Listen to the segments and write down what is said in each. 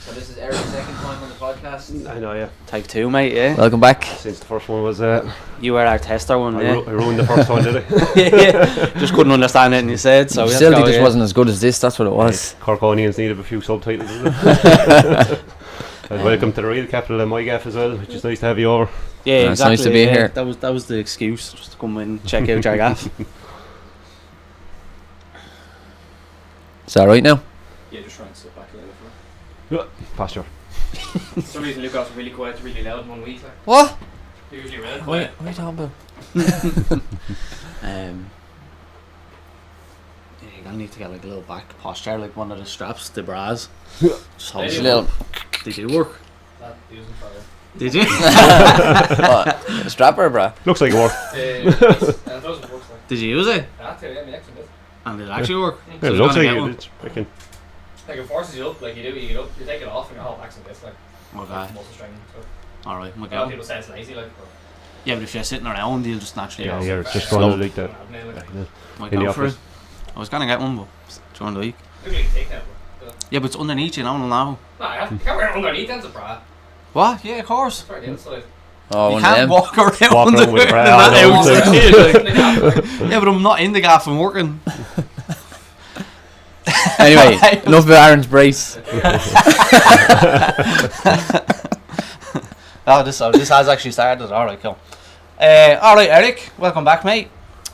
So this is Eric's second time on the podcast. I know, yeah. Take 2, mate, yeah. Welcome back. Since the first one was... You were our tester one, I ruined the first one, did I? yeah. Just couldn't understand anything you said, so Facility just wasn't as good as this, that's what it was. Corkonians needed a few subtitles, isn't it? Welcome to the real capital of my gaff as well, which is nice to have you over. Yeah, it's exactly. nice to be here. That was the excuse, just to come and check out your gaff. Is that right now? Yeah, just try and sit back a little bit. Posture. For some reason Luke got really quiet, really loud in 1 week. Like. What? Usually really What quiet. are you talking about? Yeah, you're gonna need to get like a little back posture, like one of the straps, the bras. Just hold They it. do work. They do work. That using fire. Did you? What? A strapper, bruh? Looks like it worked. And it doesn't work. Like. Did you use it? That too, yeah, my next one did. And did it actually work? Yeah, So it you're looks gonna like get it. one? It's freaking... Like it forces you up, like you do, you get up, you take it off and your whole back's like this, like Okay. muscle strain. So Alright, my a lot of God. people say it's lazy, like, but Yeah, but if you're sitting around, you'll just naturally Yeah, go. yeah, it's just Slow. going like that. Might in go the for it. office. I was gonna get one, but during the week. Look like you take that, but Yeah, but it's underneath you now. no, I can't wear it underneath, that's a bra. What? Yeah, of course. It's right the outside. Oh, You one of can't them. walk around, Walk around with a bra not on outside. Like, Yeah, but I'm not in the gaff, I'm working. Anyway, enough about Aaron's brace. This has actually started. Alright, cool. Alright, Eric, welcome back, mate.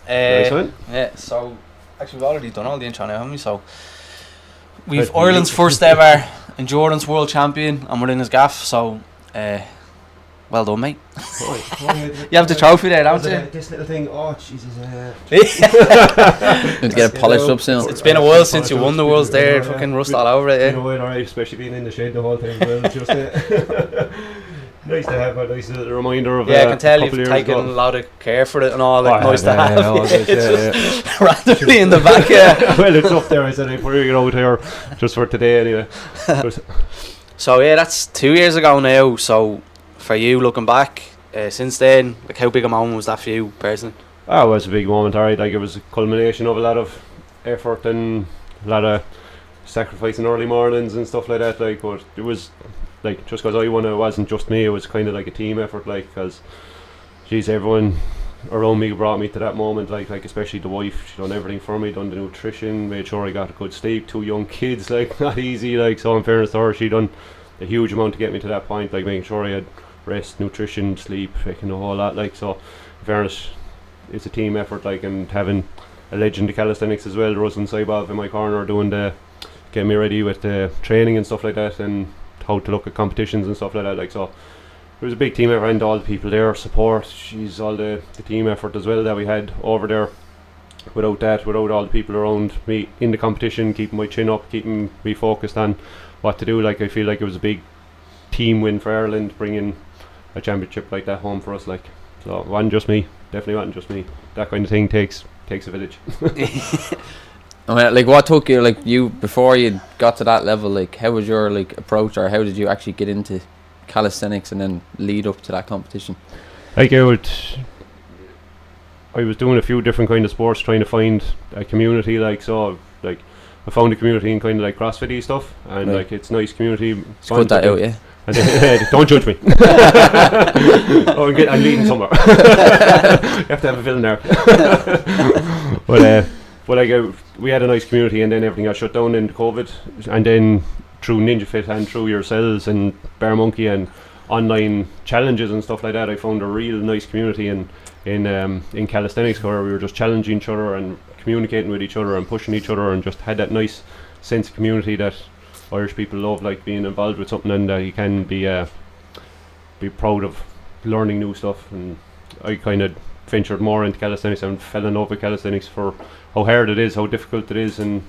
Nice one. Yeah, so actually we've already done all the intro now, haven't we? So we've Right. Ireland's first ever endurance world champion, and we're in his gaff. So, well done, mate. You have the trophy there, don't you? This little thing, oh Jesus. Need to get it polished up soon. It's been a while since you won the worlds there. Fucking rust all over it. You know, alright, especially being in the shed the whole time as well. Just nice to have a nice little reminder of. Yeah, I can tell a you've couple of taken years a ago. lot of care for it and all. Like, Oh, nice to yeah, have. yeah, all It's this, just randomly in the back. Yeah. Well, it's up there. I said I put it out here just for today anyway. So yeah, that's 2 years ago now. So for you, looking back, since then, like how big a moment was that for you personally? It was a big moment, alright. Like it was a culmination of a lot of effort and a lot of sacrificing early mornings and stuff like that. Like, but it was like just because I won, it wasn't just me. It was kind of like a team effort. Like, because, geez, everyone around me brought me to that moment. Like especially the wife, she done everything for me. Done the nutrition, made sure I got a good sleep. 2 young kids, like not easy. Like, so in fairness to her, she done a huge amount to get me to that point. Like making sure I had rest, nutrition, sleep, taking a whole lot. Like, so in fairness, it's a team effort. Like, and having a legend of calisthenics as well, Ruslan Saibov in my corner doing getting me ready with the training and stuff like that, and how to look at competitions and stuff like that. Like, so it was a big team effort, and all the people there, support, she's all the team effort as well that we had over there. Without that, without all the people around me in the competition, keeping my chin up, keeping me focused on what to do, like I feel like it was a big team win for Ireland, bringing a championship like that home for us. Like, so it wasn't just me, definitely wasn't just me. That kind of thing takes a village. I mean, like, what took you, like, you before you got to that level? Like, how was your like approach, or how did you actually get into calisthenics and then lead up to that competition? Like I was doing a few different kind of sports, trying to find a community. Like, so like I found a community in kind of like CrossFit-y stuff, and Right. like it's nice community. Just put that out, yeah. And don't judge me. I'm leading somewhere. You have to have a villain there. But like we had a nice community, and then everything got shut down in COVID, and then through Ninja Fit and through yourselves and Bear Monkey and online challenges and stuff like that, I found a real nice community in calisthenics, where we were just challenging each other and communicating with each other and pushing each other, and just had that nice sense of community that Irish people love, like being involved with something, and you can be proud of learning new stuff. And I kind of ventured more into calisthenics and fell in love with calisthenics for how hard it is, how difficult it is, and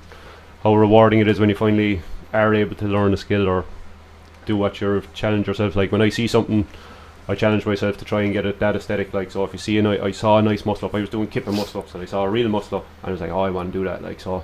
how rewarding it is when you finally are able to learn a skill or do what you challenge yourself. Like when I see something, I challenge myself to try and get it that aesthetic. Like, so if you see I saw a nice muscle up, I was doing kipping muscle ups, and I saw a real muscle up, and I was like, oh, I want to do that. Like, so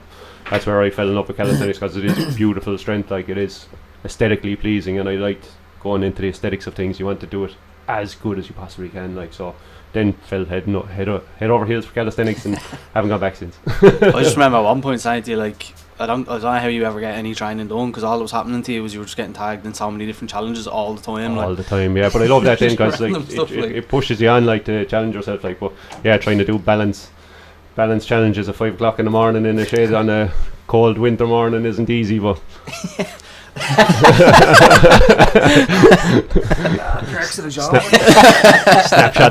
that's where I fell in love with calisthenics, because it is beautiful strength. Like, it is aesthetically pleasing, and I liked going into the aesthetics of things. You want to do it as good as you possibly can. Like, so then fell head over heels for calisthenics, and haven't gone back since. I just remember at one point saying to you, like, I don't know how you ever get any training done, because all that was happening to you was you were just getting tagged in so many different challenges all the time. All the time, yeah. But I love that thing because like it pushes you on, like, to challenge yourself, like. But yeah, trying to do balance challenges at 5 o'clock in the morning in the shade on a cold winter morning isn't easy, but. Snapshot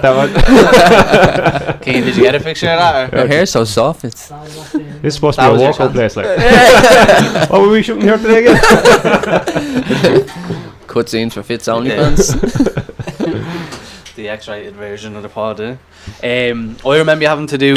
that one. Keane, did you get a picture of that? Your hair's so soft. It's It's supposed to be a walkout place, like. What were we shooting here today again? cut scenes for Fitz OnlyFans. The X-rated version of the pod. I remember you having to do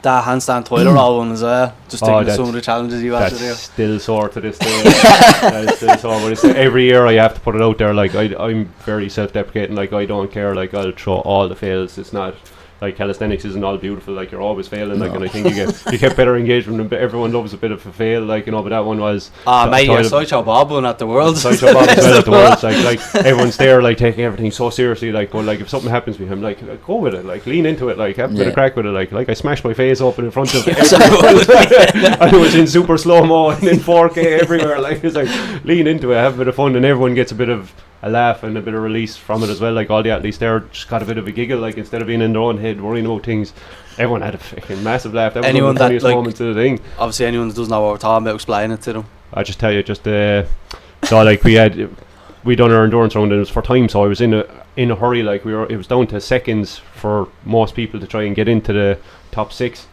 that handstand toilet roll one as well. Just thinking of some of the challenges you have to do. That's still sore to this day. That is still sore, but every year I have to put it out there. Like I'm very self-deprecating. Like I don't care. Like I'll throw all the fails. It's not like calisthenics isn't all beautiful. Like you're always failing. Like, and I think you get better engagement. And everyone loves a bit of a fail. Like, you know, but that one was. Mate, your Sideshow Bob won at the World. Sideshow Bob as well at the World. Like everyone's there, like taking everything so seriously. Like, but like if something happens to him, like go with it. Like lean into it. Like have a bit of crack with it. Like I smashed my face open in front of everyone. And it was in super slow mo and in 4K everywhere. Like it's like lean into it, have a bit of fun, and everyone gets a bit of a laugh and a bit of release from it as well. Like all the athletes there just got a bit of a giggle. Like instead of being in their own head worrying about things, everyone had a fucking massive laugh. That was one of the funniest moments of the thing. Obviously, anyone that doesn't know what we're talking about, explain it to them. I just tell you, so like we done our endurance round and it was for time, so I was in a hurry. Like it was down to seconds for most people to try and get into the top 6,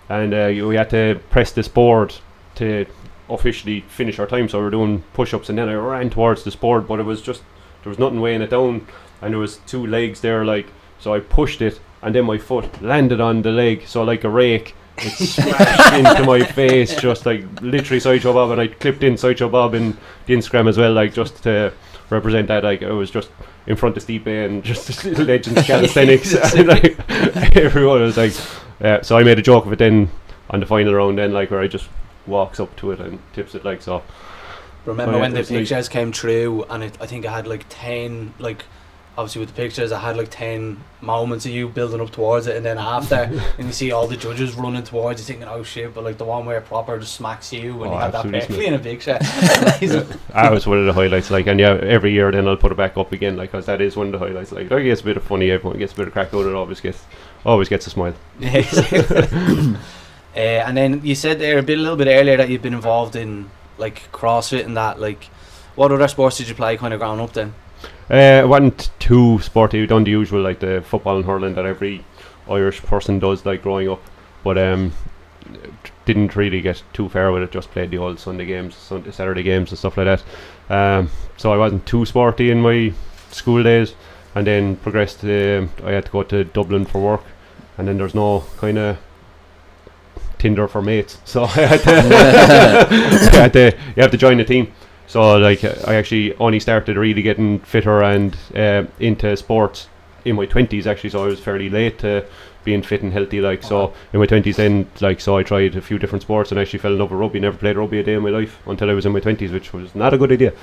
and we had to press this board to officially finish our time. So we were doing push-ups, and then I ran towards this board, but it was just there was nothing weighing it down, and there was 2 legs there. Like so, I pushed it, and then my foot landed on the leg. So like a rake, it smashed into my face, just like literally Sideshow Bob, and I clipped in Sideshow Bob in the Instagram as well, like just to represent that. Like I was just in front of Steve Bay and just little legends of calisthenics, and like everyone was like, so I made a joke of it then on the final round, then like where I just walks up to it and tips it, like so. Remember when the pictures came through, and I think I had like 10, like obviously with the pictures I had like 10 moments of you building up towards it, and then after and you see all the judges running towards you thinking oh shit, but like the one where proper just smacks you and you had that perfectly in a picture. That was one of the highlights, like, and yeah, every year then I'll put it back up again, like, because that is one of the highlights. Like it gets a bit of funny, everyone gets a bit of crack out of it, always gets a smile. Yeah, exactly. And then you said there a little bit earlier that you've been involved in like CrossFit and that. Like, what other sports did you play kind of growing up then? I wasn't too sporty. Done the usual, like the football and hurling that every Irish person does, like growing up. But didn't really get too far with it. Just played the old Saturday games and stuff like that. So I wasn't too sporty in my school days, and then progressed. I had to go to Dublin for work, and then there's no kind of Tinder for mates, so I had to you have to join the team. So like I actually only started really getting fitter and into sports in my 20s actually, so I was fairly late to being fit and healthy, like. So in my 20s then, like, so I tried a few different sports and actually fell in love with rugby. Never played rugby a day in my life until I was in my 20s, which was not a good idea.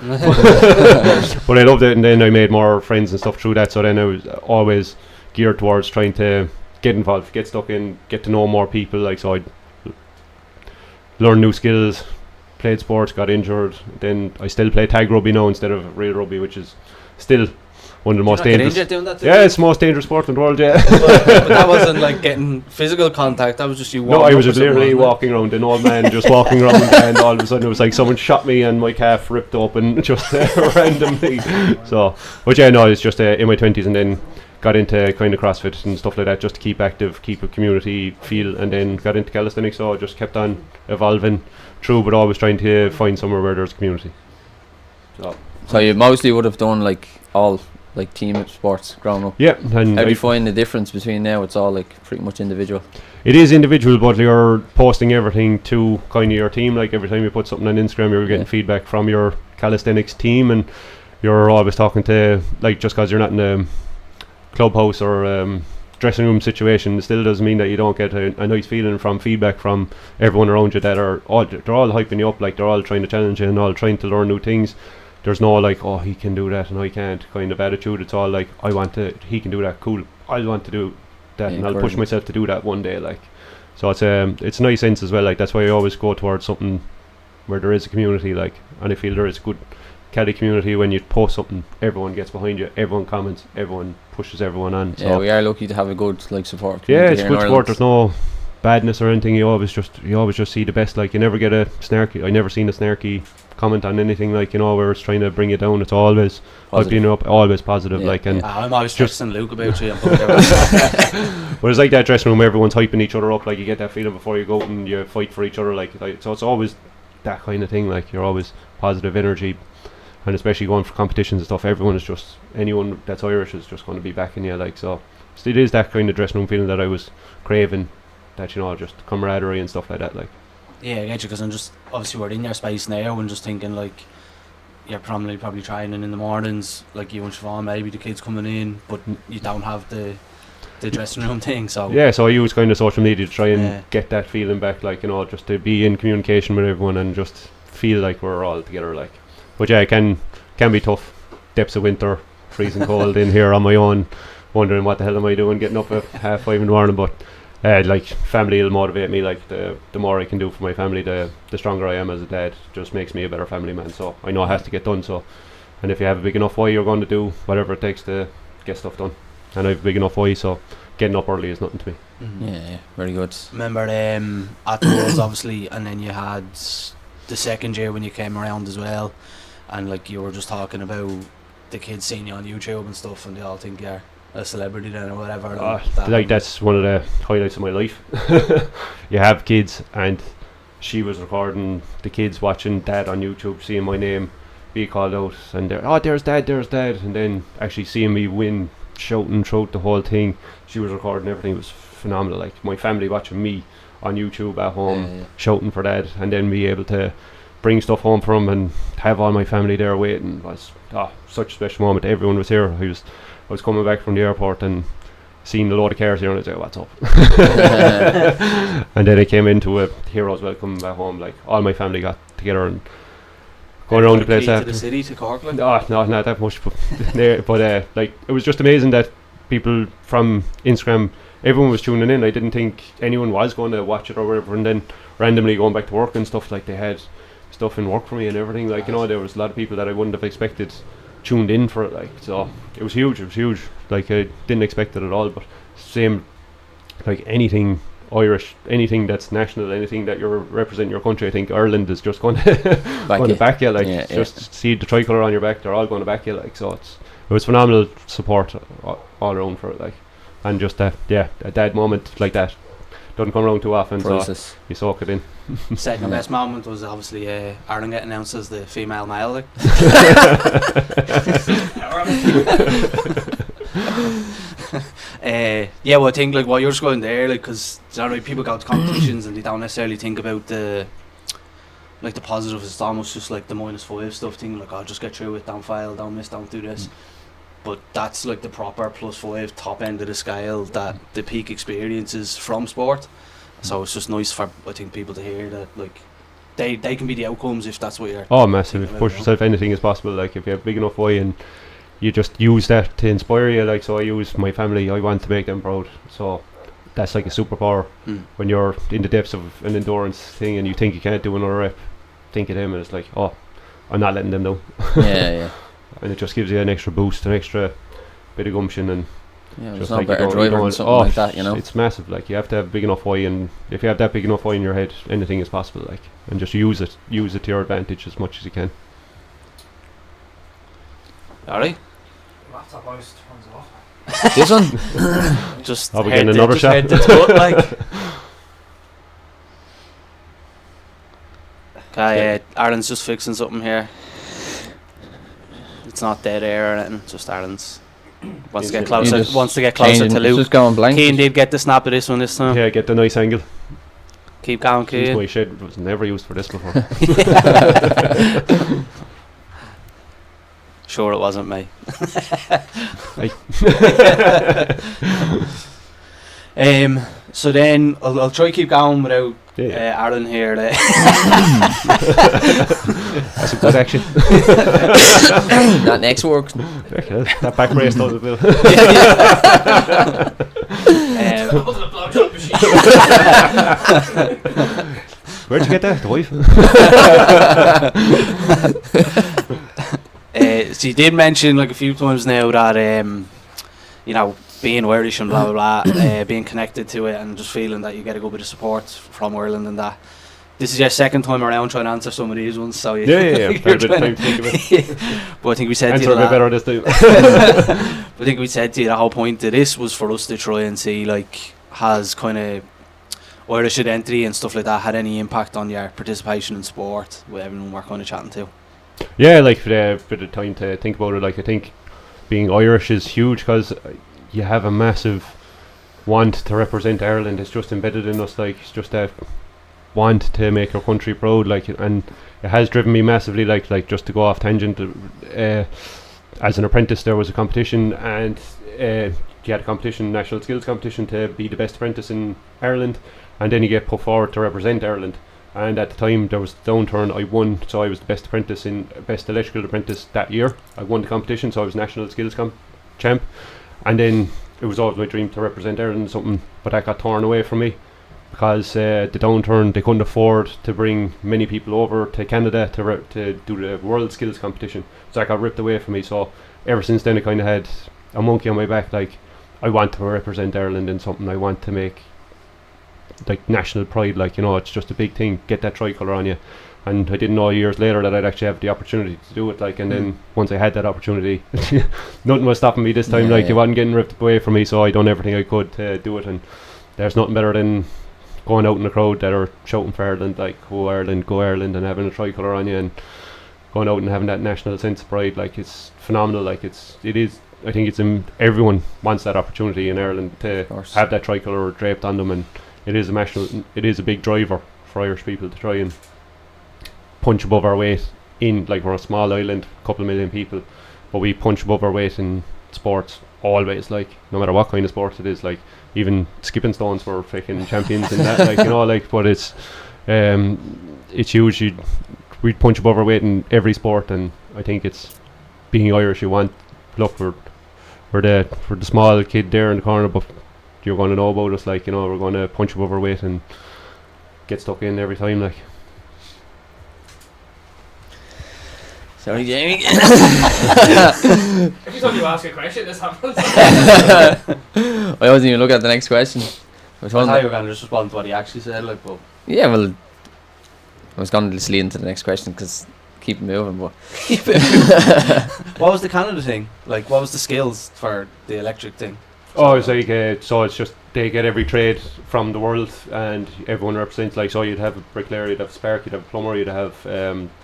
But I loved it, and then I made more friends and stuff through that, so then I was always geared towards trying to get involved, get stuck in, get to know more people, like. So I'd learn new skills, played sports, got injured, then I still play tag rugby now instead of real rugby, which is still one of the most dangerous. Doing that yeah, it's the most dangerous sport in the world, yeah. but that wasn't like getting physical contact, that was just you walking. No, I was just literally walking around, an old man just walking around, and all of a sudden it was like someone shot me and my calf ripped open just randomly. So, but yeah, no, it's just in my 20s, and then got into kind of CrossFit and stuff like that just to keep active, keep a community feel, and then got into calisthenics, so I just kept on evolving through, but always trying to find somewhere where there's community. So you mostly would have done like all like team sports growing up? Yeah. And how do you find the difference between now? It's all like pretty much individual. It is individual, but you're posting everything to kind of your team. Like every time you put something on Instagram, you're getting feedback from your calisthenics team, and you're always talking to, like, just because you're not in a clubhouse or dressing room situation, it still doesn't mean that you don't get a nice feeling from feedback from everyone around you that they're all hyping you up, like they're all trying to challenge you and all trying to learn new things. There's no like, oh, he can do that and I can't kind of attitude. It's all like, he can do that, cool, I want to do that, and I'll push myself to do that one day, like. So it's a nice sense as well. Like that's why I always go towards something where there is a community. Like, and I feel there is a good Celtic community. When you post something, everyone gets behind you. Everyone comments. Everyone pushes everyone on. Yeah, so we are lucky to have a good like support. Yeah, it's here good in support. Ireland. There's no badness or anything. You always just see the best. Like you never get a snarky. I never seen a snarky comment on anything. Like where it's trying to bring you down. It's always hyping you up. Always positive. Yeah, like and. I'm always Just- texting Luke about you. And But it's like that dressing room. Everyone's hyping each other up. Like you get that feeling before you go out and you fight for each other. Like so it's always that kind of thing. Like you're always positive energy. And especially going for competitions and stuff, anyone that's Irish is just going to be backing you. Like so, it is that kind of dressing room feeling that I was craving. That just camaraderie and stuff like that. Like yeah, I get you, because I'm just obviously we're in your space now and just thinking like you're probably training in the mornings, like you and Siobhan, maybe the kids coming in, but you don't have the dressing room thing. So yeah, so I use kind of social media to try and Yeah. get that feeling back. Like just to be in communication with everyone and just feel like we're all together. Like, but yeah, it can be tough. Depths of winter, freezing cold in here on my own, wondering what the hell am I doing, getting up at 5:30 in the morning. But like family will motivate me. Like the more I can do for my family, the stronger I am as a dad. Just makes me a better family man. So I know it has to get done. So, and if you have a big enough why, you're going to do whatever it takes to get stuff done. And I have a big enough why, so getting up early is nothing to me. Yeah, very good. Remember at the Worlds obviously, and then you had the second year when you came around as well, and like you were just talking about the kids seeing you on YouTube and stuff, and they all think you're a celebrity then or whatever. That's one of the highlights of my life. You have kids, and she was recording the kids watching Dad on YouTube, seeing my name be called out, and they're there's Dad, and then actually seeing me win, shouting throughout the whole thing. She was recording everything. It was phenomenal. Like my family watching me on YouTube at home, shouting for Dad, and then be able to bring stuff home for him and have all my family there waiting was such a special moment. Everyone was here. I was coming back from the airport and seeing a load of cars here, and I was like, what's up? And then I came into a hero's welcome back home. Like all my family got together and going around the place to after. the city, to Cork. Like. No, not that much, but like it was just amazing that people from Instagram, everyone was tuning in. I didn't think anyone was going to watch it or whatever, and then randomly going back to work and stuff, like they had stuff in work for me and everything. Like there was a lot of people that I wouldn't have expected tuned in for it. Like so, it was huge. Like I didn't expect it at all. But same, like anything Irish, anything that's national, anything that you're representing your country, I think Ireland is just going to back you. Like just see the tricolour on your back, they're all going to back you. Like so, it was phenomenal support all around for it. Like, and just a dad moment like that doesn't come around too often. Process. So you soak it in. Second best moment was obviously Ireland getting announced as the female male. Like. Well, I think like what you're just going there, like, because people go to competitions and they don't necessarily think about the positive. It's almost just like the -5 stuff thing. Like, I'll just get through it, don't fail, don't miss, don't do this. But that's like the proper +5 top end of the scale, that the peak experiences from sport. So it's just nice for, I think, people to hear that like they can be the outcomes if that's what you're. Massive. If you push yourself, anything is possible. Like if you have big enough why and you just use that to inspire you. Like so, I use my family. I want to make them proud. So that's like a superpower when you're in the depths of an endurance thing and you think you can't do another rep. Think of them and it's like, I'm not letting them down. Yeah. And it just gives you an extra boost, an extra bit of gumption, and there's just no like better driver than something like that, It's massive. Like you have to have big enough why, and if you have that big enough why in your head, anything is possible. Like, and just use it to your advantage as much as you can. Alright. Laptop always turns off. This one? Just Are we getting another shot? Head to toe, like. Okay, Aaron's just fixing something here. It's not dead air or anything, just Aaron's wants to get closer. Wants to get closer to Luke. Just going blank. Keane did get the snap of this one this time. Yeah, get the nice angle. Keep going, Keane. My shed was never used for this before. Sure, it wasn't me. So then I'll try to keep going without Aaron here. That's a good action. That next works. That back brace does a bit. Wasn't a blowjob machine. Where'd you get that? The wife? So you did mention like a few times now that you know, being Irish and blah blah blah, being connected to it and just feeling that you get a good bit of support from Ireland and that. This is your second time around trying to answer some of these ones, so yeah. Had a bit of time to think of it. But I think we said Answer to you a bit better this time. I think we said to you the whole point of this was for us to try and see like has kind of Irish identity and stuff like that had any impact on your participation in sport with everyone we're kind of chatting to. Yeah, like a bit of time to think about it. Like I think being Irish is huge because you have a massive want to represent Ireland. It's just embedded in us. Like it's just that want to make our country proud. Like, and it has driven me massively. Like just to go off tangent. As an apprentice, there was a competition, and you had a competition, national skills competition, to be the best apprentice in Ireland, and then you get put forward to represent Ireland. And at the time there was the downturn. I won, so I was the best electrical apprentice that year. I won the competition, so I was national skills champ. And then it was always my dream to represent Ireland in something, but that got torn away from me because the downturn, they couldn't afford to bring many people over to Canada to do the world skills competition. So that got ripped away from me. So ever since then I kind of had a monkey on my back. Like I want to represent Ireland in something. I want to make like national pride, like, you know, it's just a big thing, get that tricolour on you. And I didn't know years later that I'd actually have the opportunity to do it, like, and then once I had that opportunity, nothing was stopping me this time. It wasn't getting ripped away from me, so I done everything I could to do it. And there's nothing better than going out in the crowd that are shouting for Ireland, like go Ireland, and having a tricolour on you and going out and having that national sense of pride. Like it's phenomenal. Like it is, I think it's everyone wants that opportunity in Ireland to have that tricolour draped on them. And it is a big driver for Irish people to try and punch above our weight in, like, we're a small island, a couple of million people, but we punch above our weight in sports always, like, no matter what kind of sport it is. Like, even skipping stones, we're freaking champions in that, like, you know, like, but it's huge. We'd punch above our weight in every sport, and I think it's being Irish, you want, look, we're the small kid there in the corner, but you're going to know about us, like, you know, we're going to punch above our weight and get stuck in every time, like. Sorry, Jamie. Every time you ask a question, this happens. I wasn't even looking at the next question. I thought you were going to just respond to what he actually said, like, but... Yeah, well, I was going to just lead into the next question because keep it moving, but... What was the Canada thing? Like, what was the skills for the electric thing? Oh, it's like, so it's just, they get every trade from the world and everyone represents, like, so you'd have a bricklayer, you'd have a spark, you'd have a plumber, you'd have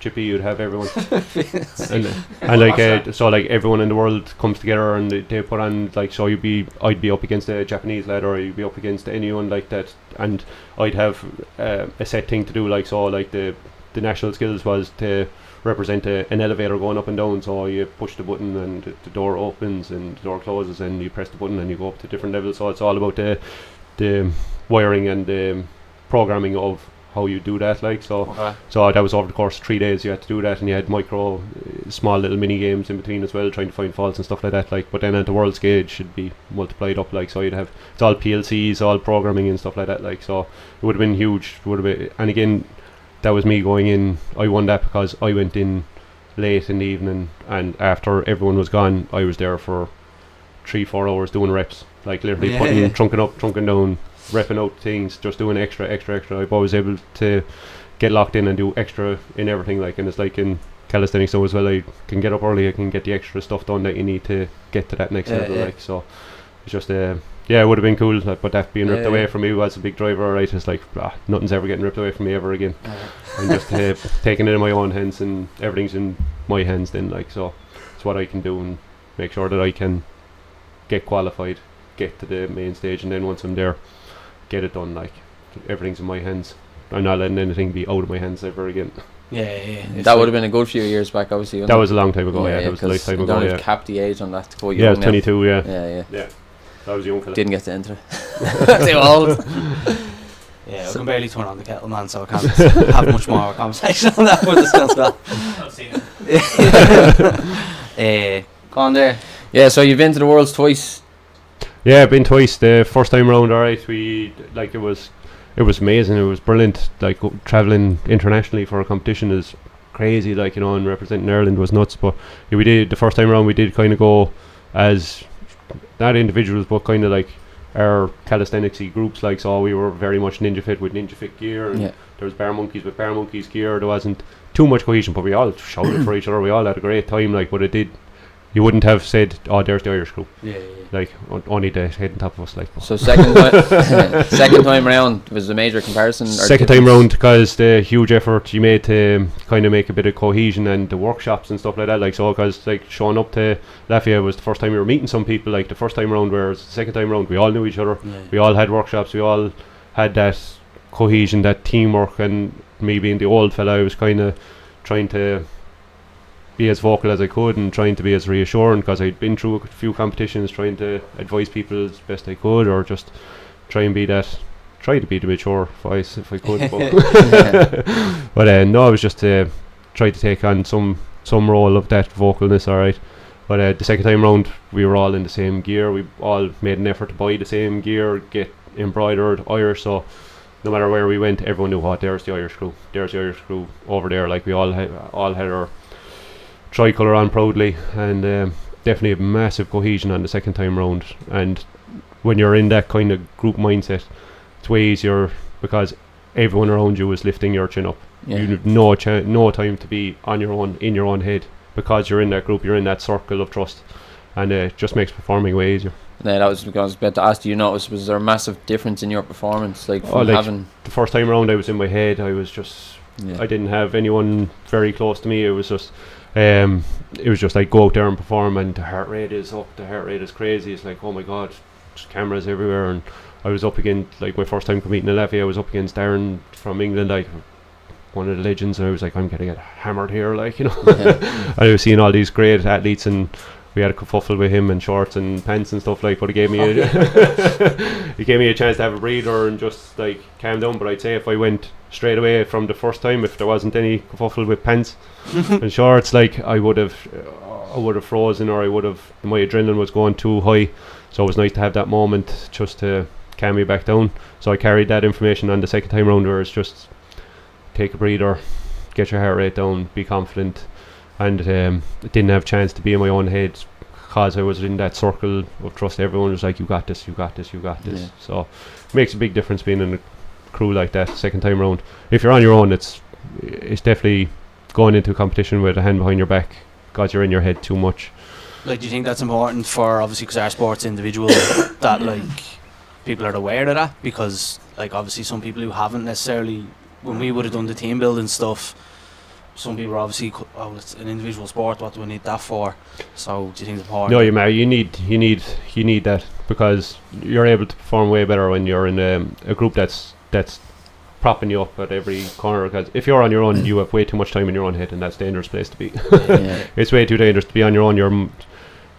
chippy, you'd have everyone. and like, so like everyone in the world comes together and they put on, like, so I'd be up against a Japanese lad, or you'd be up against anyone like that, and I'd have a set thing to do, like, so like the national skills was to represent an elevator going up and down. So you push the button and the door opens and the door closes, and you press the button and you go up to different levels. So it's all about the wiring and the programming of how you do that, like, so. Okay. So that was over the course of 3 days you had to do that, and you had small little mini games in between as well, trying to find faults and stuff like that, like. But then at the world stage should be multiplied up, like, so you'd have, it's all PLCs, all programming and stuff like that, like, so it would have been huge. And again, that was me going in. I won that because I went in late in the evening, and after everyone was gone, I was there for 3-4 hours doing reps, like literally putting trunking up, trunking down, repping out things, just doing extra. I've always able to get locked in and do extra in everything, like, and it's like in calisthenics so as well, I can get up early, I can get the extra stuff done that you need to get to that next level, like, so it's just it would have been cool, but that being ripped away from me was a big driver, right? It's like, nothing's ever getting ripped away from me ever again. I'm just taking it in my own hands, and everything's in my hands then, like, so it's what I can do and make sure that I can get qualified, get to the main stage, and then once I'm there, get it done, like, everything's in my hands. I'm not letting anything be out of my hands ever again. Yeah. That would have been a good few years back, obviously. That was a long time ago, that was a lifetime ago, Don't cap the age on that to go young. Yeah, it was 22, Yeah. That was young fella. Didn't get to enter it. Too old. Yeah, I can barely turn on the kettle, man, so I can't have much more of a conversation on that. We'll discuss that. I've seen it. Go on there. Yeah, so you've been to the Worlds twice. Yeah, been twice. The first time round, alright, we like it was amazing. It was brilliant. Like traveling internationally for a competition is crazy. Like, you know, and representing Ireland was nuts. But yeah, we did the first time round. We did kind of go as not individuals, but kind of like our calisthenics groups. Like, so we were very much Ninja Fit with Ninja Fit gear, and there was Bar Monkeys with Bar Monkeys gear. There wasn't too much cohesion, but we all shouted for each other. We all had a great time. Like, but it did. You wouldn't have said, "Oh, there's the Irish group." Yeah. Like only the head on top of us. Like, so second time round was a major comparison. Second time round, because the huge effort you made to kind of make a bit of cohesion and the workshops and stuff like that. Like, so because like showing up to Lafayette was the first time we were meeting some people. Like the first time round, whereas the second time round we all knew each other. Yeah. We all had workshops. We all had that cohesion, that teamwork. And me being the old fella, I was kind of trying to be as vocal as I could and trying to be as reassuring, because I'd been through a few competitions, trying to advise people as best I could, or just try to be the mature voice if I could. But no, I was just try to take on some role of that vocalness. Alright, but the second time round we were all in the same gear. We all made an effort to buy the same gear, get embroidered Irish, so no matter where we went, everyone knew, oh, there's the Irish crew over there. Like, we all had our tricolour on proudly, and definitely a massive cohesion on the second time round. And when you're in that kind of group mindset, it's way easier, because everyone around you is lifting your chin up. You have no time to be on your own, in your own head, because you're in that group, you're in that circle of trust, and it just makes performing way easier. Yeah, that was because I was about to ask, do you notice, was there a massive difference in your performance, like from having the first time round? I was in my head. I was just I didn't have anyone very close to me. It was just like, go out there and perform, and the heart rate is up, the heart rate is crazy. It's like, oh my god, there's cameras everywhere. And I was up against, like, my first time competing in Lafayette, I was up against Darren from England, like one of the legends, and I was like, I'm gonna get hammered here, like, you know. I was seeing all these great athletes, and we had a kerfuffle with him in shorts and pants and stuff, like, but it gave me it gave me a chance to have a breather and just like calm down. But I'd say if I went straight away from the first time, if there wasn't any kerfuffle with pants and shorts, like, I would have frozen, or my adrenaline was going too high. So it was nice to have that moment just to calm me back down. So I carried that information on the second time round, where it's just take a breather, get your heart rate down, be confident. And didn't have a chance to be in my own head, because I was in that circle of trust. Everyone was like, you got this. Yeah. So it makes a big difference being in a crew like that second time round. If you're on your own, it's definitely going into a competition with a hand behind your back, because you're in your head too much. Like, do you think that's important for, obviously, because our sport's individual, that like people are aware of that? Because like, obviously, some people who haven't necessarily, when we would have done the team building stuff, some people are obviously, oh, it's an individual sport, what do we need that for? So do you think it's important? No, you need that, because you're able to perform way better when you're in a group that's propping you up at every corner. Because if you're on your own, you have way too much time in your own head, and that's a dangerous place to be. It's way too dangerous to be on your own.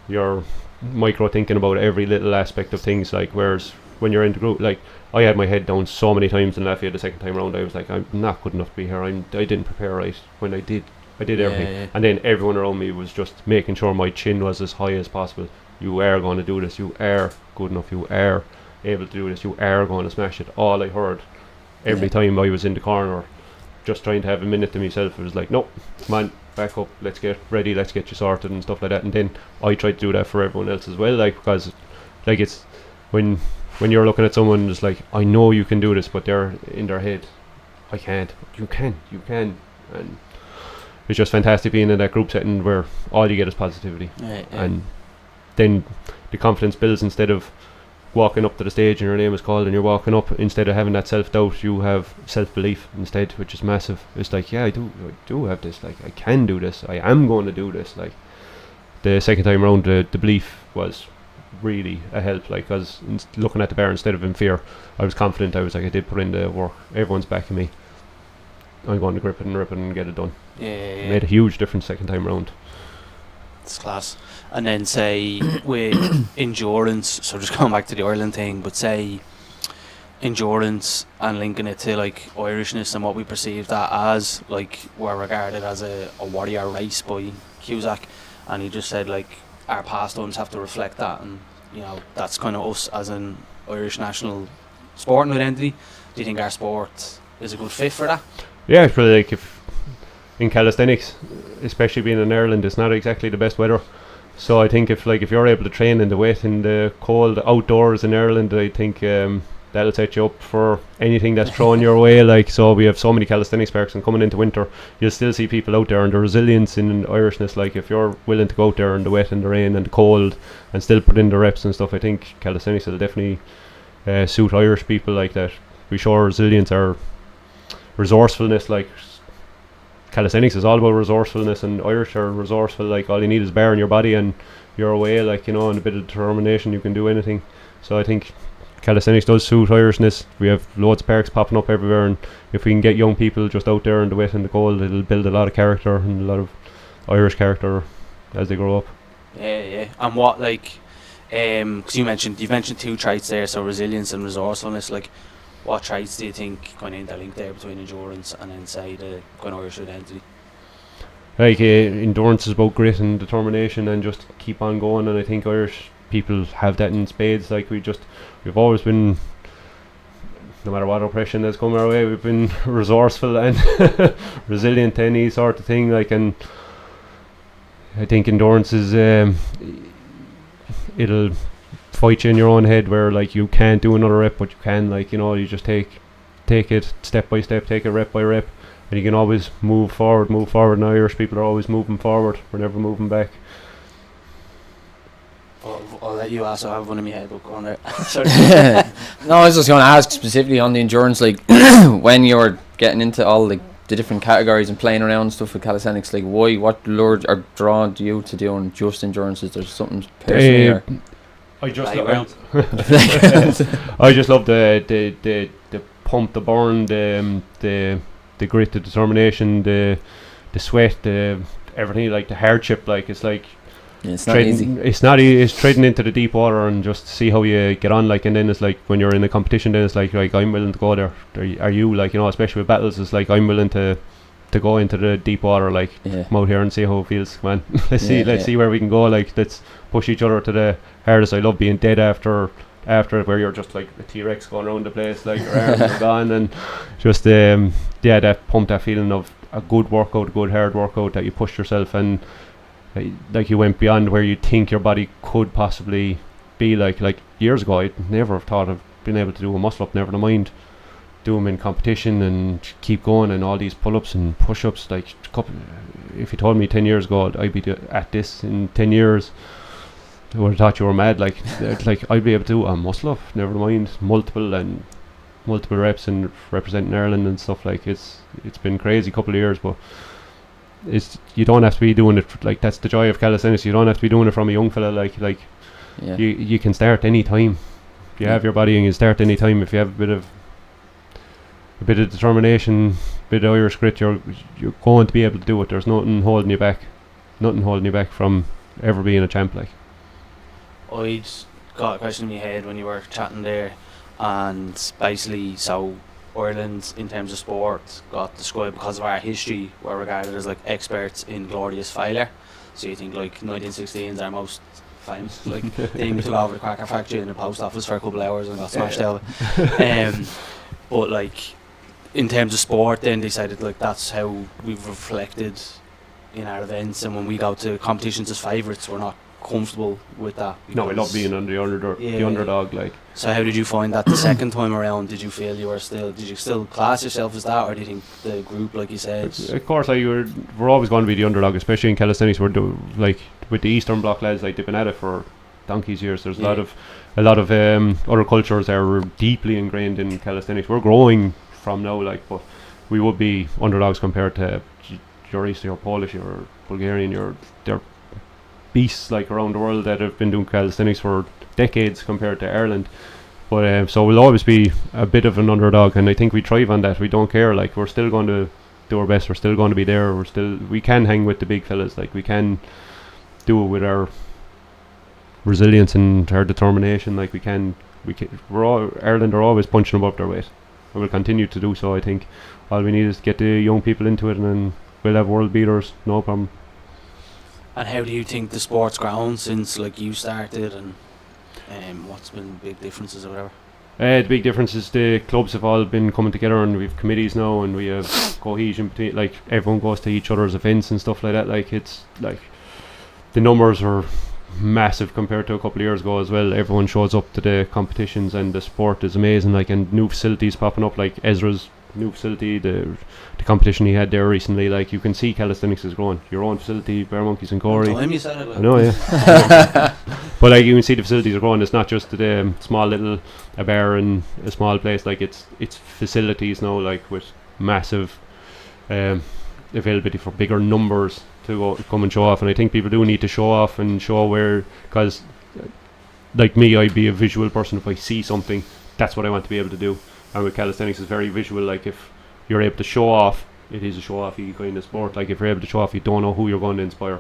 You're micro thinking about every little aspect of things, like, whereas when you're in the group, like, I had my head down so many times in Lafayette the second time round. I was like, I'm not good enough to be here. I didn't prepare right. When I did everything. Yeah. And then everyone around me was just making sure my chin was as high as possible. You are going to do this. You are good enough. You are able to do this. You are going to smash it. All I heard every time I was in the corner, just trying to have a minute to myself, it was like, no, come on, back up. Let's get ready. Let's get you sorted and stuff like that. And then I tried to do that for everyone else as well. Like, because like, it's when you're looking at someone, it's like, I know you can do this, but they're in their head, I can't. You can. And it's just fantastic being in that group setting where all you get is positivity. And then the confidence builds. Instead of walking up to the stage and your name is called and you're walking up, instead of having that self-doubt, you have self-belief instead, which is massive. It's like, yeah, I do have this, like, I can do this, I am going to do this. Like, the second time around, the belief was really a help, like, because looking at the bar, instead of in fear, I was confident. I was like, I did put in the work, everyone's backing me, I'm going to grip it and rip it and get it done. It made a huge difference second time round. It's class. And then say with endurance, so just going back to the Ireland thing, but say endurance and linking it to like Irishness and what we perceive that as, like, we're regarded as a warrior race by Cusack, and he just said like our pastimes have to reflect that, and you know, that's kind of us as an Irish national sporting identity. Do you think our sport is a good fit for that? Yeah, it's probably like if in calisthenics, especially being in Ireland, it's not exactly the best weather. So I think if you're able to train in the wet, in the cold, outdoors in Ireland, I think that'll set you up for anything that's thrown your way. Like, so we have so many calisthenics parks, and coming into winter, you'll still see people out there, and the resilience in Irishness. Like, if you're willing to go out there in the wet and the rain and the cold, and still put in the reps and stuff, I think calisthenics will definitely suit Irish people like that. We show our resilience, our resourcefulness. Like, calisthenics is all about resourcefulness, and Irish are resourceful. Like, all you need is bear in your body and you're away, like, you know, and a bit of determination, you can do anything. So I think calisthenics does suit Irishness. We have loads of parks popping up everywhere, and if we can get young people just out there in the wet and the cold, it'll build a lot of character and a lot of Irish character as they grow up. Yeah. And what, like, because you've mentioned 2 traits there, so resilience and resourcefulness. Like, what traits do you think kind of interlink there between endurance and then, say, the kind of Irish identity? Like, endurance is about grit and determination and just keep on going, and I think Irish people have that in spades. Like, we've always been, no matter what oppression that's come our way, we've been resourceful and resilient to any sort of thing. Like, and I think endurance is it'll fight you in your own head, where like you can't do another rep, but you can, like, you know, you just take it step by step, take it rep by rep, and you can always move forward. And Irish people are always moving forward, we're never moving back. I'll let you also have one in my head, but go on there. Sorry. No, I was just going to ask specifically on the endurance, like when you're getting into all the different categories and playing around and stuff with calisthenics, like what lured or drawn you to doing just endurance? Is there something personally? I just love the pump, the burn, the grit, the determination, the sweat, the everything, like the hardship. Like, it's like, it's not easy. It's not it's trading into the deep water and just see how you get on. Like, and then it's like when you're in a competition, then it's like I'm willing to go there. Are you, like, you know, especially with battles, it's like I'm willing to go into the deep water. Like, come out here and see how it feels. Come on, let's see where we can go. Like, let's push each other to the hardest. I love being dead after it, where you're just like a T-Rex going around the place, like your arms are gone, and just that pump, that feeling of a good workout, a good hard workout, that you pushed yourself and like you went beyond where you think your body could possibly be. Like years ago, I'd never have thought of being able to do a muscle up, never mind do them in competition and keep going, and all these pull-ups and push-ups. Like, if you told me 10 years ago I'd be at this in 10 years, I would have thought you were mad. Like I'd be able to do a muscle up, never mind multiple reps and representing Ireland and stuff. Like, it's been crazy couple of years, but you don't have to be doing it. Like, that's the joy of calisthenics. You don't have to be doing it from a young fella. Like you can start any time. You have your body and you start any time. If you have a bit of determination, a bit of Irish grit, you're going to be able to do it. There's nothing holding you back from ever being a champ. Like, I'd got a question in my head when you were chatting there, and basically, so Ireland, in terms of sport, got described because of our history, we're regarded as like experts in glorious failure. So you think like 1916 is our most famous, like they took over the cracker factory in the post office for a couple of hours and got smashed out. But like, in terms of sport, then they decided like that's how we've reflected in our events, and when we go to competitions as favourites, we're not comfortable with that. No, I love being on the underdog. Like, so how did you find that the second time around? Did you feel did you still class yourself as that, or do you think the group, like you said? Of course, we're always going to be the underdog, especially in calisthenics. Like with the Eastern Bloc lads, like they've been at it for donkey's years. There's a lot of other cultures that are deeply ingrained in calisthenics. We're growing from now, like, but we would be underdogs compared to your Eastern, your Polish, your Bulgarian, they're beasts like around the world that have been doing calisthenics for decades compared to Ireland. But so we'll always be a bit of an underdog, and I think we thrive on that. We don't care. Like, we're still going to do our best. We're still going to be there. We can hang with the big fellas. Like, we can do it with our resilience and our determination. Like, Ireland are always punching above their weight, and we'll continue to do so. I think all we need is to get the young people into it, and then we'll have world beaters, no problem. And how do you think the sport's grown since like you started? And What's been big differences or whatever? The big difference is the clubs have all been coming together, and we have committees now, and we have cohesion between, like, everyone goes to each other's events and stuff like that. Like, it's like the numbers are massive compared to a couple of years ago as well. Everyone shows up to the competitions, and the sport is amazing. Like, and new facilities popping up, like Ezra's new facility, the competition he had there recently. Like, you can see calisthenics is growing. Your own facility, Bear Monkeys and Corey. Time you said it, like. I know, yeah. But like, you can see the facilities are growing. It's not just the small little a bar in a small place. Like, it's facilities now, like, with massive availability for bigger numbers to go, come and show off. And I think people do need to show off and show where, because like me, I'd be a visual person. If I see something, that's what I want to be able to do. And with calisthenics, it's very visual. Like, if you're able to show off, it is a show-offy kind of sport. Like, if you're able to show off, you don't know who you're going to inspire.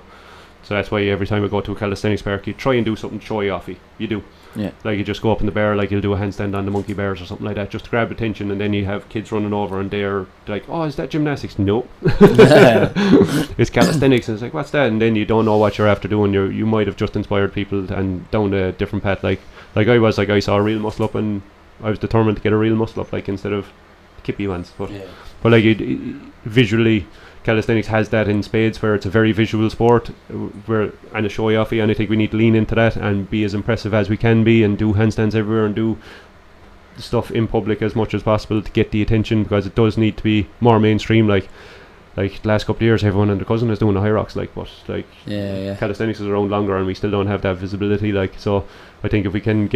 So that's why every time I go to a calisthenics park, you try and do something show-offy. You do. Yeah. Like, you just go up in the bar, like, you'll do a handstand on the monkey bars or something like that, just to grab attention, and then you have kids running over, and they're like, oh, is that gymnastics? No. It's calisthenics. And it's like, what's that? And then you don't know what you're after doing. You might have just inspired people and down a different path. Like I saw a real muscle up, and I was determined to get a real muscle up, like, instead of kippy ones. But like, visually, calisthenics has that in spades, where it's a very visual sport, and a show-offy, and I think we need to lean into that and be as impressive as we can be, and do handstands everywhere, and do stuff in public as much as possible to get the attention, because it does need to be more mainstream. Like the last couple of years, everyone and their cousin is doing the high rocks, like, but like, calisthenics is around longer, and we still don't have that visibility. Like, so I think if we can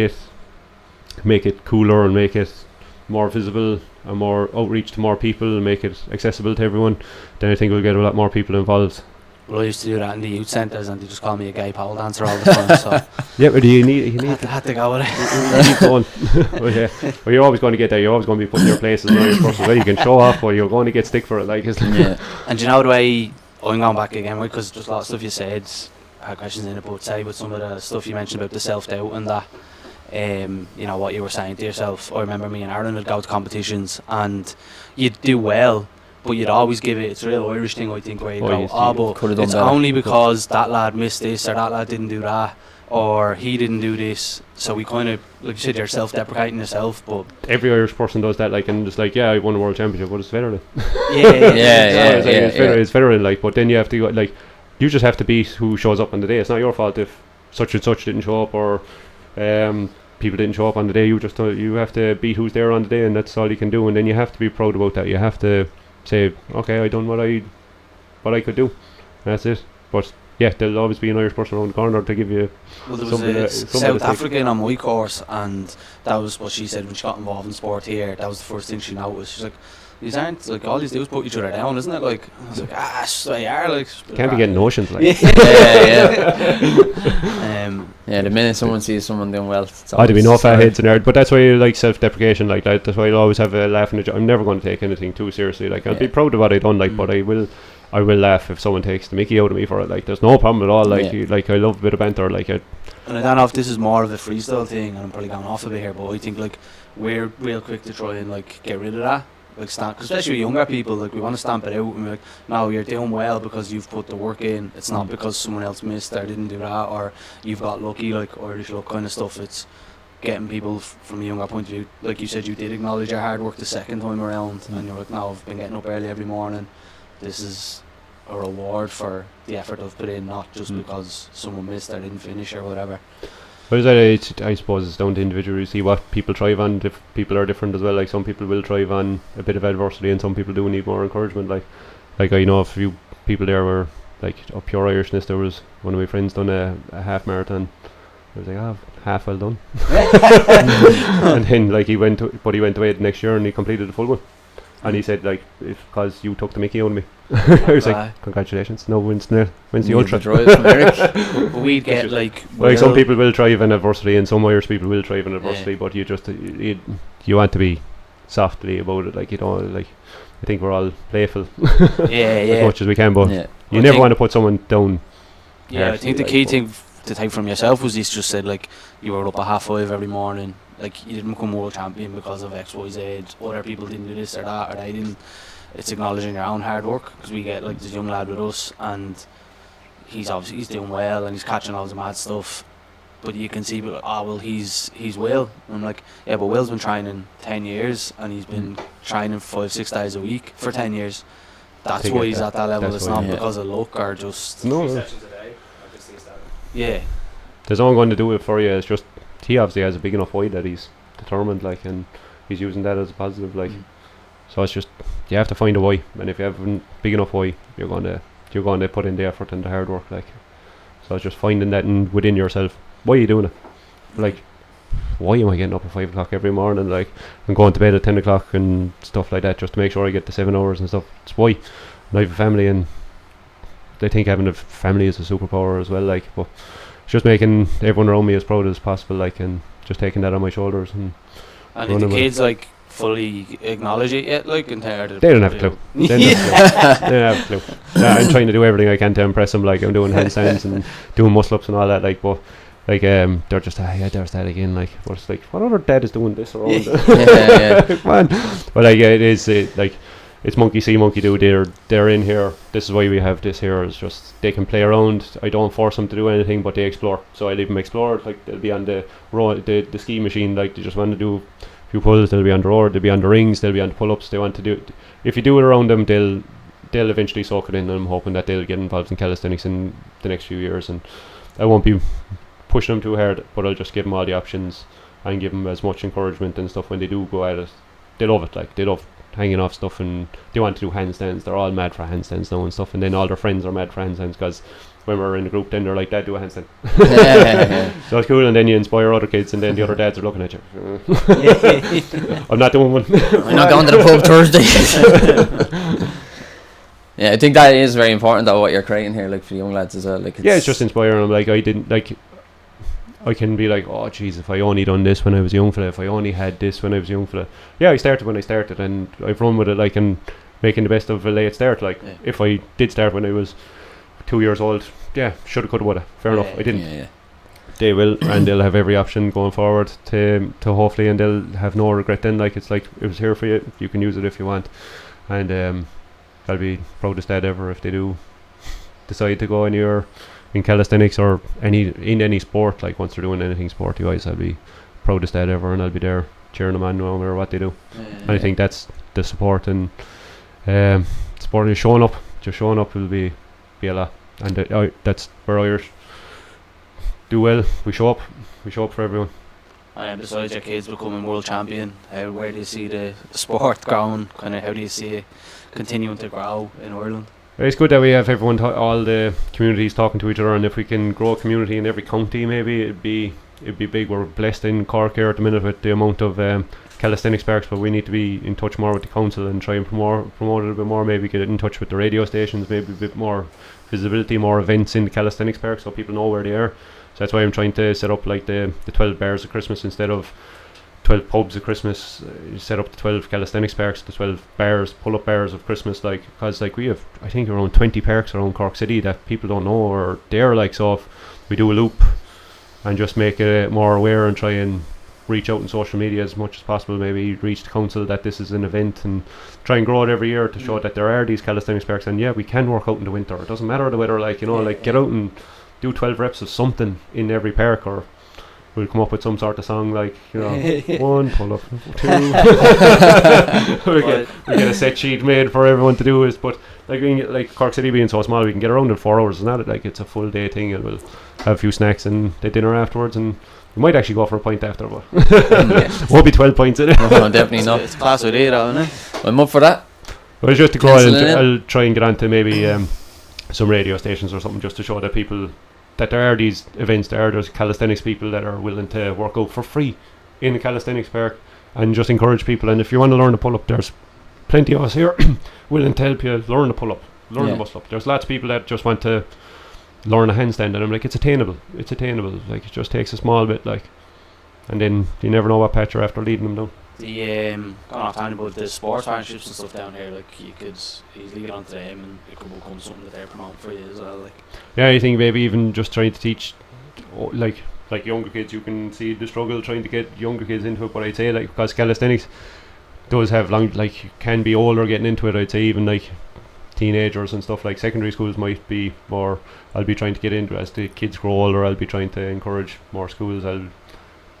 make it cooler and make it more visible and more outreach to more people and make it accessible to everyone, then I think we'll get a lot more people involved. Well, I used to do that in the youth centres, and they just call me a gay pole dancer all the time. So yeah, but you need had to go with it. You keep going. Well, yeah. Well, you're always going to get there. You're always going to be put in your place as nice person. Well, you can show off, but you're going to get stick for it. Like, And you know the way I'm going back again, right? Because just a lot of stuff you said, I had questions in it, but say with some of the stuff you mentioned about the self-doubt and that. You know what you were saying to yourself. I remember me and Aaron would go to competitions, and you'd do well, but you'd always give it. It's a real Irish thing, I think, where you go, but it's only because that lad missed this, or that lad didn't do that, or he didn't do this. So we kind of, like you said, you're self-deprecating yourself. But every Irish person does that, like, and just like, yeah, I won a world championship, but it's federal. It's federal, like, but then you have to go, like, you just have to beat who shows up on the day. It's not your fault if such and such didn't show up, or people didn't show up on the day. You have to beat who's there on the day, and that's all you can do. And then you have to be proud about that. You have to say, okay, I done what I could do, and that's it. But yeah, there'll always be an Irish person around the corner to give you. Well, there was a South African on my course, and that was what she said when she got involved in sport here. That was the first thing she noticed. She's like, these aren't, like, all these do is put each other down, isn't it? Like, I was like, so they are, like, can't be getting notions, like. The minute someone sees someone doing well, there'd be no fat heads in there. But that's why, like, self-deprecation, like that. That's why I'll always have a laugh in the I'm never going to take anything too seriously. Like, I'll be proud of what I done, like, but I will laugh if someone takes the mickey out of me for it. Like, there's no problem at all. Like, like, I love a bit of banter. Like, and I don't know if this is more of a freestyle thing, and I'm probably going off a bit here, but I think, like, we're real quick to try and, like, get rid of that. Like, stamp, especially with younger people, like, we want to stamp it out and be like, no, you're doing well because you've put the work in. It's not because someone else missed or didn't do that, or you've got lucky, like Irish luck kind of stuff. It's getting people from a younger point of view. Like you said, you did acknowledge your hard work the second time around, and you're like, no, I've been getting up early every morning. This is a reward for the effort I've put in, not just because someone missed or didn't finish or whatever. But I suppose it's down to individual. You see what people thrive on. People are different as well. Like, some people will thrive on a bit of adversity, and some people do need more encouragement. Like I know a few people there were like a pure Irishness. There was one of my friends done a half marathon. I was like, half well done. And then, like, he went away the next year and he completed the full one. And he said, like, because you took the mickey on me. I was like, congratulations. No, wins the ultra. But we'd get, like some people will thrive in adversity, and some Irish people will thrive in adversity, but you want to be softly about it. Like, you know, like, I think we're all playful as much as we can, but you never want to put someone down. Yeah, I think the key thing to take from yourself was this just said, like, you were up at 5:30 every morning. Like, you didn't become world champion because of X, Y, Z. Other people didn't do this or that, or they didn't. It's acknowledging your own hard work, because we get, like, this young lad with us, and he's doing well, and he's catching all the mad stuff. but you can see, he's Will. And I'm like, yeah, but Will's been training 10 years, and he's been training 5-6 days a week for 10 years. That's why he's at that level. It's not because of luck or just... No. 3 sessions a day. I just think that. Yeah. There's no one going to do it for you. It's just he obviously has a big enough why that he's determined, like, and he's using that as a positive, like. So it's just you have to find a why, and if you have a big enough why, you're going to put in the effort and the hard work, like. So it's just finding that within yourself. Why are you doing it? Like, why am I getting up at 5 o'clock every morning, like, and going to bed at 10 o'clock and stuff like that, just to make sure I get the 7 hours and stuff? It's why. And I have a family, and they think having a family is a superpower as well, like. But it's just making everyone around me as proud as possible, like, and just taking that on my shoulders. And if the kids like fully acknowledge it yet, like, and they don't have a clue. They don't have a clue. I'm trying to do everything I can to impress them, like, I'm doing handstands and doing muscle ups and all that, like, but like they're just yeah, there's that again, like, but it's like, what other dad is doing this or all that? Come on. But like, it is like, it's monkey see, monkey do. They're in here. This is why we have this here. It's just they can play around. I don't force them to do anything, but they explore. So I leave them explore. Like, they'll be on the ski machine. Like, they just want to do a few pulls. They'll be on the road. They'll be on the rings. They'll be on the pull-ups. They want to do. If you do it around them, they'll eventually soak it in. And I'm hoping that they'll get involved in calisthenics in the next few years. And I won't be pushing them too hard, but I'll just give them all the options and give them as much encouragement and stuff when they do go at it. They love it. Like, they love hanging off stuff, and they want to do handstands. They're all mad for handstands now and stuff, and then all their friends are mad for handstands, because when we're in a group, then they're like, Dad, do a handstand. So it's cool, and then you inspire other kids, and then the other dads are looking at you. I'm not doing one. I'm not going to the pub Thursday. Yeah, I think that is very important, though, what you're creating here, like, for the young lads as well. Like, it's just inspiring them. Like, I can be like, oh jeez, if I only done this when I was a young fella, if I only had this when I was a young fella. Yeah, I started when I started, and I've run with it, like, and making the best of a late start. Like, if I did start when I was 2 years old, yeah, shoulda, coulda, woulda. Fair enough. I didn't. They will, and they'll have every option going forward to hopefully, and they'll have no regret then. Like, it's like, it was here for you. You can use it if you want, and I'll be proudest dad ever if they do decide to go anywhere in calisthenics or in any sport. Like, once they're doing anything sporty wise, I'll be proudest dad ever, and I'll be there cheering them on no matter what they do. And I think that's the support, and support is showing up. Just showing up will be a lot, and that's where Irish do well. We show up for everyone. And besides your kids becoming world champion, where do you see the sport going? Kind of, how do you see it continuing to grow in Ireland? It's good that we have everyone, all the communities talking to each other, and if we can grow a community in every county, maybe it'd be big. We're blessed in Cork here at the minute with the amount of calisthenics parks, but we need to be in touch more with the council and try and promote it a bit more. Maybe get in touch with the radio stations, maybe a bit more visibility, more events in the calisthenics park, so people know where they are. So that's why I'm trying to set up like the 12 bars of Christmas instead of 12 pubs of Christmas. You set up the 12 calisthenics parks, the 12 bars, pull-up bars of Christmas, like, because like we have, I think, around 20 parks around Cork City that people don't know or there. Like, so if we do a loop and just make it more aware and try and reach out on social media as much as possible, maybe reach the council that this is an event, and try and grow it every year to show that there are these calisthenics parks, and yeah, we can work out in the winter. It doesn't matter the weather, like, you know, like, get out and do 12 reps of something in every park, or we'll come up with some sort of song, like, you know, 1 pull up, 2. we get a set sheet made for everyone to do. But like, we can get, like, Cork City being so small, we can get around in 4 hours. It's not like it's a full day thing, and we'll have a few snacks and the dinner afterwards, and we might actually go for a pint after, but won't be 12 pints in it. No, definitely not. It's a class with it, isn't it? I'm up for that. But it's just to go, I'll try and get onto maybe some radio stations or something, just to show that people that there are these events, there's calisthenics people that are willing to work out for free in a calisthenics park, and just encourage people. And if you want to learn to pull up, there's plenty of us here willing to help you learn to pull up, learn the muscle up. There's lots of people that just want to learn a handstand, and I'm like, it's attainable. Like, it just takes a small bit, like, and then you never know what path you're after leading them down. The going off talking about the sports partnerships and stuff down here, like, you could easily get onto them, and it could become something that they're promoting for you as well. Like, yeah, I think maybe even just trying to teach, like younger kids, you can see the struggle trying to get younger kids into it. But I'd say, like, because calisthenics does have long, like, you can be older getting into it. I'd say even like teenagers and stuff. Like secondary schools might be more, I'll be trying to get into as the kids grow older. I'll be trying to encourage more schools. I'll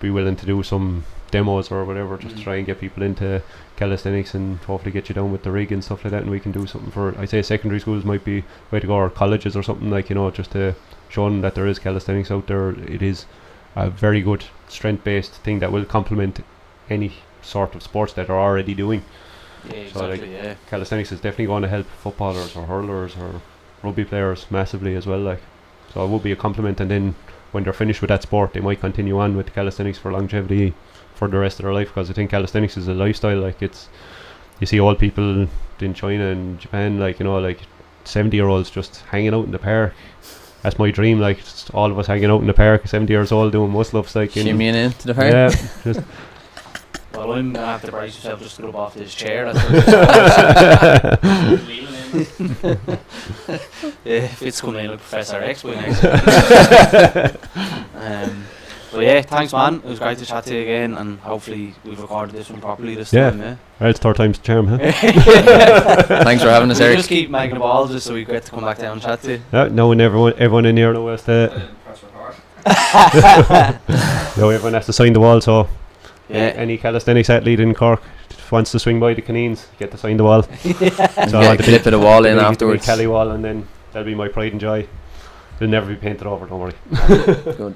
be willing to do some demos or whatever, just to try and get people into calisthenics and hopefully get you down with the rig and stuff like that, and we can do something for, I say secondary schools might be way to go, or colleges or something, like, you know, just to show them that there is calisthenics out there. It is a very good strength based thing that will complement any sort of sports that are already doing. Yeah, So exactly. like calisthenics is definitely going to help footballers or hurlers or rugby players massively as well, like, so it will be a complement, and then when they're finished with that sport they might continue on with calisthenics for longevity for the rest of their life, because I think calisthenics is a lifestyle. Like, it's, you see old people in China and Japan, like, you know, like 70-year-olds just hanging out in the park. That's my dream, like, just all of us hanging out in the park, 70 years old, doing muscle ups, like, Shimmying into the park. yeah, just Well, I'm gonna have to brace yourself just to get up off this chair. Yeah, Fitz coming in like Professor X by next. But yeah, thanks man, it was great to chat to you again, and hopefully we've recorded this one properly this time. Yeah. Right, it's third time's the charm, huh? Thanks for having us, We'll Eric. just keep making the ball just so we get to come back down and chat to you. Yeah, knowing everyone in here knows that. Press record. No, everyone has to sign the wall, so Yeah. any calisthenics athlete in Cork wants to swing by the Cunneens, get to sign the wall. So I Get want a clip of the wall in afterwards. Kelly wall, and then that'll be my pride and joy. It'll never be painted over, don't worry. Good.